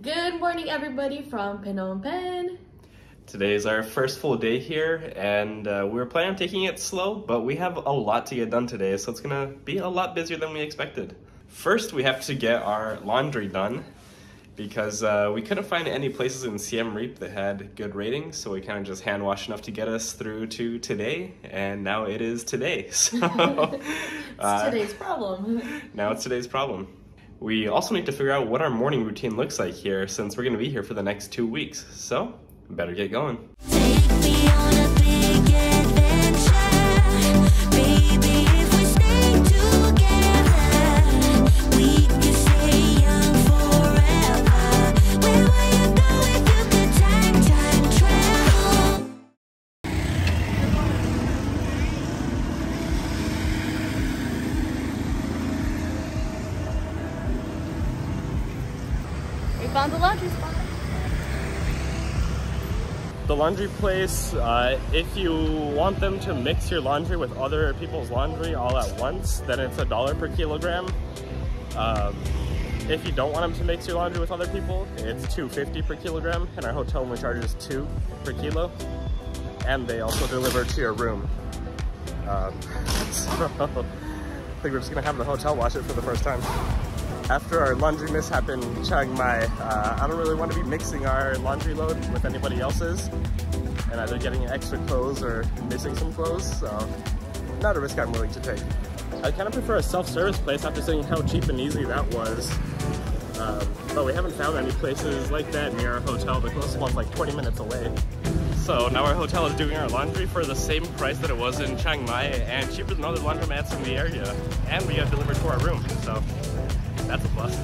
Good morning, everybody from Phnom Penh. Today is our first full day here, and we were planning on taking it slow, but we have a lot to get done today, so it's gonna be a lot busier than we expected. First, we have to get our laundry done because we couldn't find any places in Siem Reap that had good ratings, so we kind of just hand washed enough to get us through to today, and now it is today. So it's today's problem. Now it's today's problem. We also need to figure out what our morning routine looks like here since we're going to be here for the next 2 weeks. So, better get going. Take me on a big adventure. Baby, if we stay together, we can stay young forever. Where will you go if you could time travel? We found the laundry spot. The laundry place, if you want them to mix your laundry with other people's laundry all at once, then it's $1 per kilogram. If you don't want them to mix your laundry with other people, it's $2.50 per kilogram, and our hotel only charges $2 per kilo. And they also deliver to your room. So I think we're just gonna have the hotel wash it for the first time. After our laundry mishap in Chiang Mai, I don't really want to be mixing our laundry load with anybody else's and either getting extra clothes or missing some clothes, so not a risk I'm willing to take. I kind of prefer a self-service place after seeing how cheap and easy that was, but we haven't found any places like that near our hotel. The closest one's like 20 minutes away. So now our hotel is doing our laundry for the same price that it was in Chiang Mai and cheaper than other laundromats in the area, and we have delivered to our room, so that's a plus.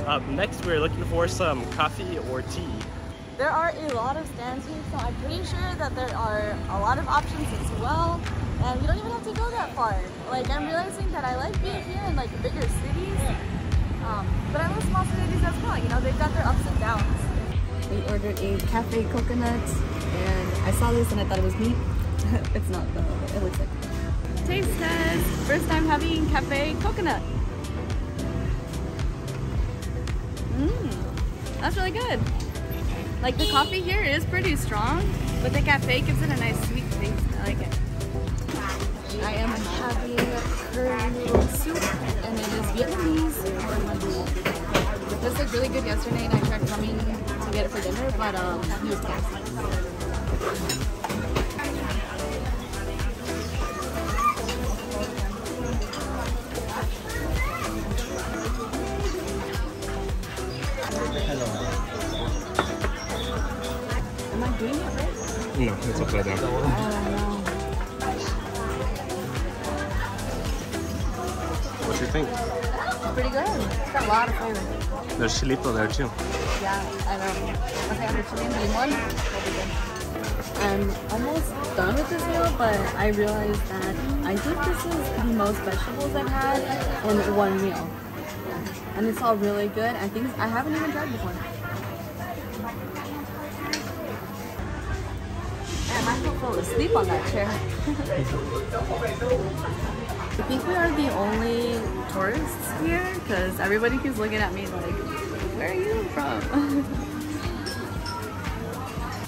Up next, we're looking for some coffee or tea. There are a lot of stands here, so I'm pretty sure that there are a lot of options as well. And we don't even have to go that far. Like, I'm realizing that I like being here in like bigger cities, but I love small cities as well. You know, they've got their ups and downs. We ordered a cafe coconut, and I saw this and I thought it was meat. It's not though. It looks like it. Taste test. First time having cafe coconut. That's really good. Like, the coffee here is pretty strong, but the cafe gives it a nice sweet taste. I like it. I am having curry noodle soup, and it is Vietnamese. This looked really good yesterday, and I tried coming to get it for dinner, but it was canceled. Am I doing it right? No, it's upside down. Oh, no. What do you think? Pretty good. It's got a lot of flavor. There's chilito there too. Yeah, I know. Okay, I'm chili and limon. I'm almost done with this meal, but I realized that I think this is the most vegetables I've had in one meal. And it's all really good. I think I haven't even tried before. And I could fall asleep on that chair. I think we are the only tourists here because everybody keeps looking at me like, where are you from?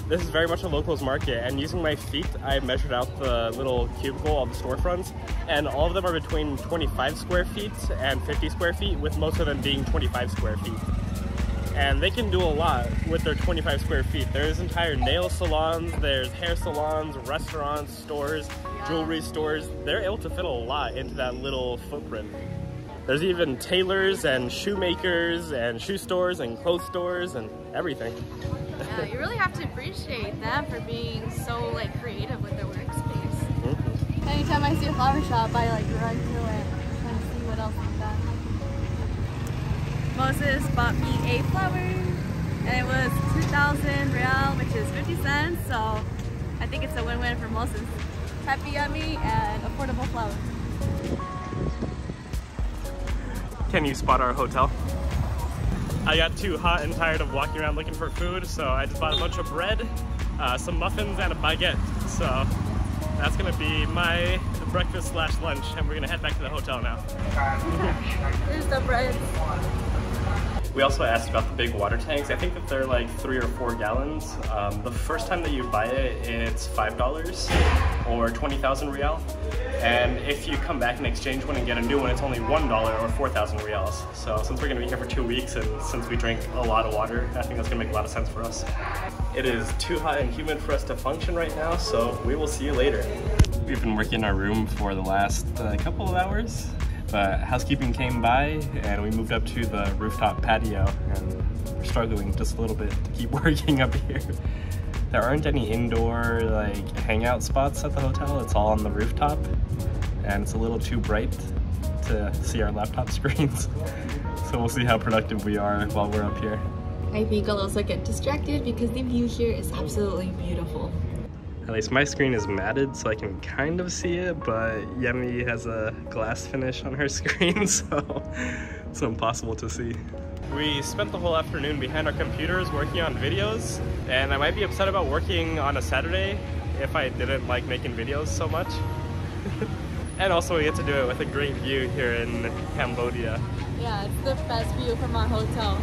This is very much a locals market, and using my feet, I measured out the little cubicle of the storefronts, and all of them are between 25 square feet and 50 square feet, with most of them being 25 square feet. And they can do a lot with their 25 square feet. There's entire nail salons, there's hair salons, restaurants, stores, jewelry stores. They're able to fit a lot into that little footprint. There's even tailors and shoemakers and shoe stores and clothes stores and everything. Yeah, you really have to appreciate them for being so like creative with their workspace. Anytime I see a flower shop, I like run through it and see what else is done. Moses bought me a flower, and it was 2,000 real, which is 50 cents, so I think it's a win-win for Moses. Happy, yummy, and affordable flowers. Can you spot our hotel? I got too hot and tired of walking around looking for food, so I just bought a bunch of bread, some muffins, and a baguette. So that's gonna be my breakfast / lunch, and we're gonna head back to the hotel now. Here's the bread. We also asked about the big water tanks. I think that they're like 3 or 4 gallons. The first time that you buy it, it's $5 or 20,000 real. And if you come back and exchange one and get a new one, it's only $1 or 4,000 reals. So since we're gonna be here for 2 weeks and since we drink a lot of water, I think that's gonna make a lot of sense for us. It is too hot and humid for us to function right now, so we will see you later. We've been working in our room for the last couple of hours, but housekeeping came by and we moved up to the rooftop patio and we're struggling just a little bit to keep working up here. There aren't any indoor like hangout spots at the hotel. It's all on the rooftop and it's a little too bright to see our laptop screens. So we'll see how productive we are while we're up here. I think I'll also get distracted because the view here is absolutely beautiful. At least my screen is matted so I can kind of see it, but Yemi has a glass finish on her screen, so it's impossible to see. We spent the whole afternoon behind our computers working on videos, and I might be upset about working on a Saturday if I didn't like making videos so much. And also we get to do it with a great view here in Cambodia. Yeah, it's the best view from our hotel.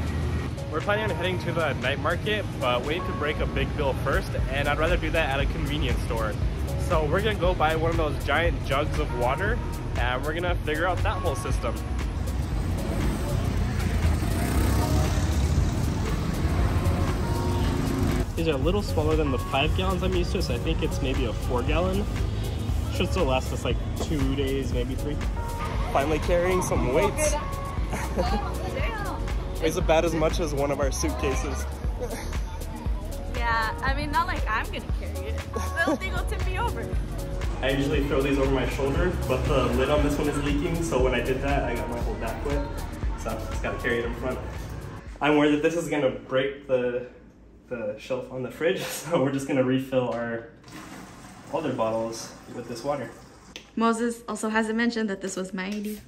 We're planning on heading to the night market, but we need to break a big bill first, and I'd rather do that at a convenience store. So we're gonna go buy one of those giant jugs of water, and we're gonna figure out that whole system. These are a little smaller than the 5 gallons I'm used to, so I think it's maybe a 4 gallon. Should still last us like 2 days, maybe 3. Finally carrying some weights. Weighs about as much as one of our suitcases. Yeah, I mean, not like I'm gonna carry it. Little thing will tip me over. I usually throw these over my shoulder, but the lid on this one is leaking, so when I did that, I got my whole back wet. So I just gotta carry it in front. I'm worried that this is gonna break the shelf on the fridge, so we're just gonna refill our other bottles with this water. Moses also hasn't mentioned that this was my idea.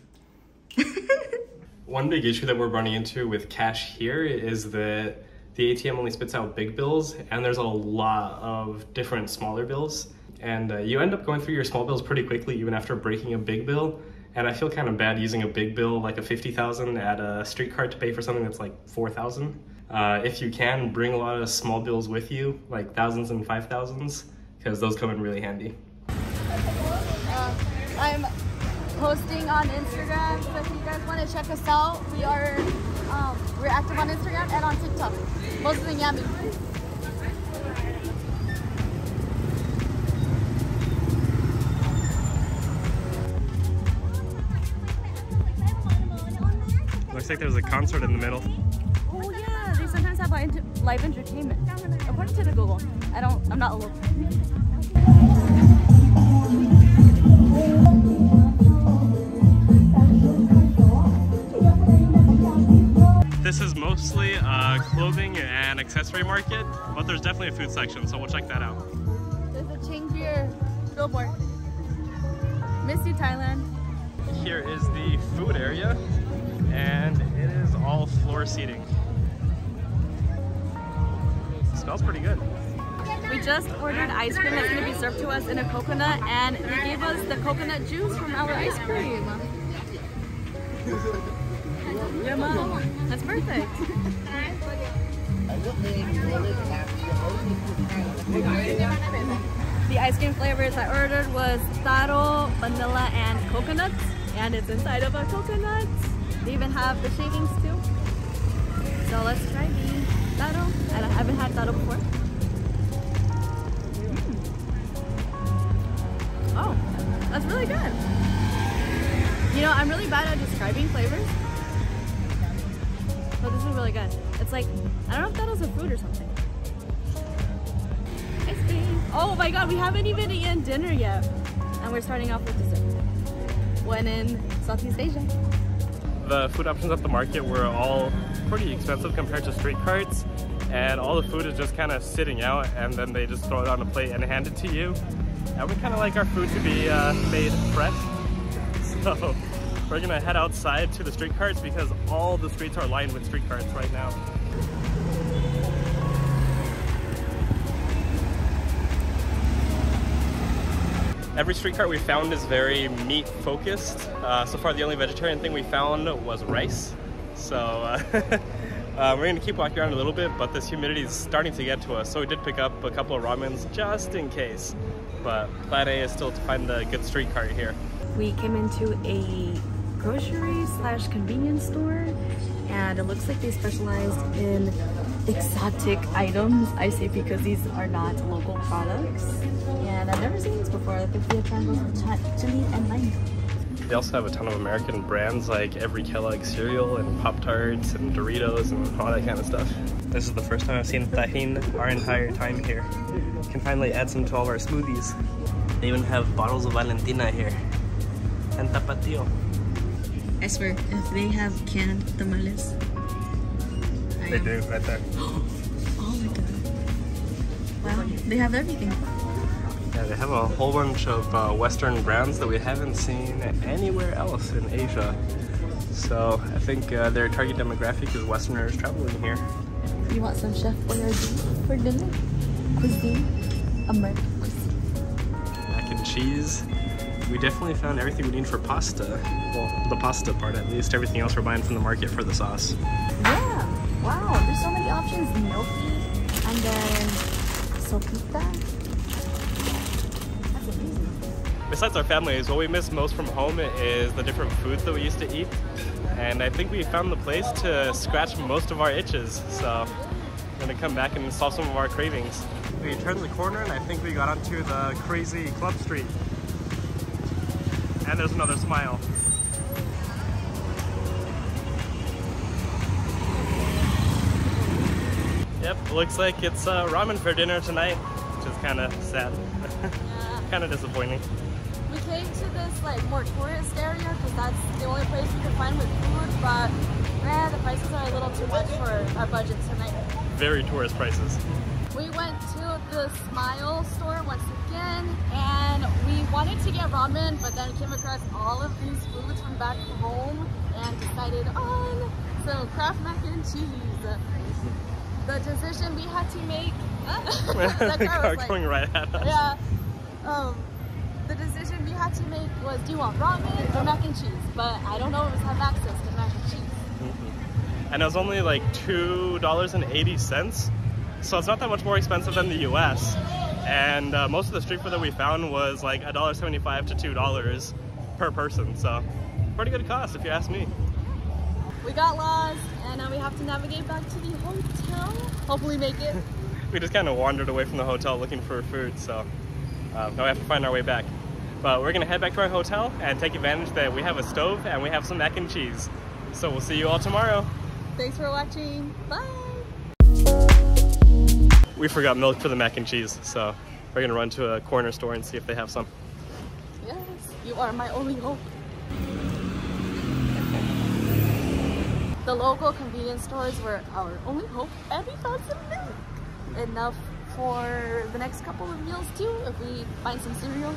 One big issue that we're running into with cash here is that the ATM only spits out big bills, and there's a lot of different smaller bills. And you end up going through your small bills pretty quickly, even after breaking a big bill. And I feel kind of bad using a big bill like a 50,000 at a street card to pay for something that's like 4,000. If you can, bring a lot of small bills with you, like thousands and 5,000s, because those come in really handy. I'm posting on Instagram, so if you guys want to check us out, we're active on Instagram and on TikTok. Moses and Yami. Looks like there's a concert in the middle. Oh yeah, they sometimes have live entertainment. According to the Google, I'm not local. This is mostly a clothing and accessory market, but there's definitely a food section, so we'll check that out. There's a Chang beer billboard. Miss you, Thailand. Here is the food area, and it is all floor seating. It smells pretty good. We just ordered ice cream that's going to be served to us in a coconut, and they gave us the coconut juice from our ice cream. Yeah, Mom. That's perfect. The ice cream flavors I ordered was taro, vanilla, and coconut, and it's inside of a coconut. They even have the shavings too. So let's try the taro. I haven't had taro before. Oh, that's really good. You know, I'm really bad at describing flavors, but this is really good. It's like, I don't know if that was a fruit or something. Ice cream. Oh my god, we haven't even eaten dinner yet. And we're starting off with dessert. When in Southeast Asia. The food options at the market were all pretty expensive compared to street carts. And all the food is just kind of sitting out, and then they just throw it on a plate and hand it to you. And we kind of like our food to be made fresh. So we're gonna head outside to the street carts because all the streets are lined with street carts right now. Every street cart we found is very meat focused. So far the only vegetarian thing we found was rice. So We're going to keep walking around a little bit, but this humidity is starting to get to us, so we did pick up a couple of ramens just in case. But plan A is still to find a good street cart here. We came into a grocery slash convenience store, and it looks like they specialize in exotic items. I say because these are not local products, and I've never seen these before. Like the triangles with chili and mango. They also have a ton of American brands like every Kellogg cereal and Pop-Tarts and Doritos and all that kind of stuff. This is the first time I've seen tajin our entire time here. Can finally add some to all of our smoothies. They even have bottles of Valentina here. And tapatio. I swear, if they have canned tamales, They do, right there. Oh my god. Wow, they have everything. Yeah, they have a whole bunch of Western brands that we haven't seen anywhere else in Asia. So I think their target demographic is Westerners traveling here. You want some Chef Boyardee for dinner? Cuisine? American cuisine. Mac and cheese. We definitely found everything we need for pasta. Well, the pasta part at least. Everything else we're buying from the market for the sauce. Yeah! Wow, there's so many options. Gnocchi, and then sopita. Besides our families, what we miss most from home is the different foods that we used to eat. And I think we found the place to scratch most of our itches. So we're gonna come back and solve some of our cravings. We turned the corner and I think we got onto the crazy club street. And there's another smile. Yep, looks like it's ramen for dinner tonight, which is kind of sad. Kind of disappointing. We came to this like more tourist area because that's the only place we could find with food, but the prices are a little too much for our budget tonight. Very tourist prices. We went to the Smile store once again, and we wanted to get ramen, but then came across all of these foods from back home and decided on some Kraft mac and cheese. The decision we had to make. The car going right at us. Yeah. The decision we had to make was, do you want ramen or mac and cheese? But I don't always have access to mac and cheese. And it was only like $2.80, so it's not that much more expensive than the US. And most of the street food that we found was like $1.75 to $2 per person, so pretty good cost if you ask me. We got lost, and now we have to navigate back to the hotel. Hopefully make it. We just kind of wandered away from the hotel looking for food, so now we have to find our way back. But we're gonna head back to our hotel and take advantage that we have a stove and we have some mac and cheese. So we'll see you all tomorrow. Thanks for watching. Bye. We forgot milk for the mac and cheese, so we're gonna run to a corner store and see if they have some. Yes, you are my only hope. The local convenience stores were our only hope, and we found some milk. Enough for the next couple of meals too, if we find some cereal.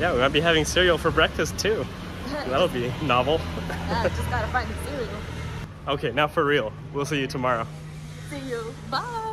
Yeah, we might be having cereal for breakfast too. That'll be novel. Yeah, just gotta find the cereal. Okay, now for real. We'll see you tomorrow. See you. Bye.